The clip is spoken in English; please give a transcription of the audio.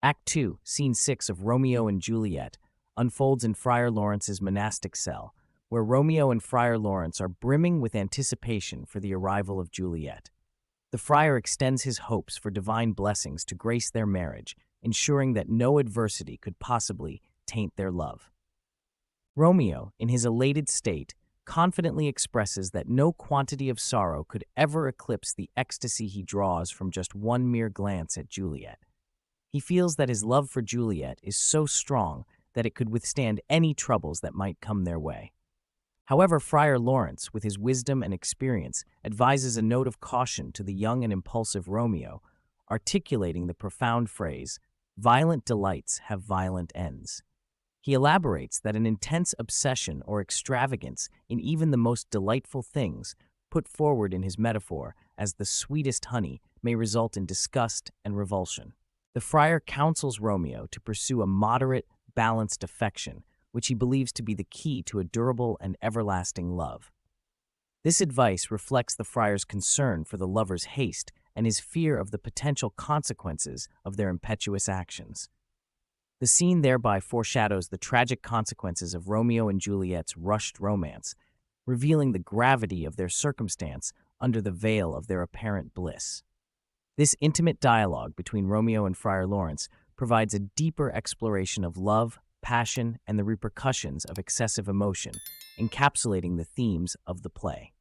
Act 2, Scene 6 of Romeo and Juliet, unfolds in Friar Lawrence's monastic cell, where Romeo and Friar Lawrence are brimming with anticipation for the arrival of Juliet. The friar extends his hopes for divine blessings to grace their marriage, ensuring that no adversity could possibly taint their love. Romeo, in his elated state, confidently expresses that no quantity of sorrow could ever eclipse the ecstasy he draws from just one mere glance at Juliet. He feels that his love for Juliet is so strong that it could withstand any troubles that might come their way. However, Friar Lawrence, with his wisdom and experience, advises a note of caution to the young and impulsive Romeo, articulating the profound phrase, "Violent delights have violent ends." He elaborates that an intense obsession or extravagance in even the most delightful things, put forward in his metaphor as the sweetest honey, may result in disgust and revulsion. The friar counsels Romeo to pursue a moderate, balanced affection, which he believes to be the key to a durable and everlasting love. This advice reflects the friar's concern for the lover's haste and his fear of the potential consequences of their impetuous actions. The scene thereby foreshadows the tragic consequences of Romeo and Juliet's rushed romance, revealing the gravity of their circumstance under the veil of their apparent bliss. This intimate dialogue between Romeo and Friar Lawrence provides a deeper exploration of love, passion, and the repercussions of excessive emotion, encapsulating the themes of the play.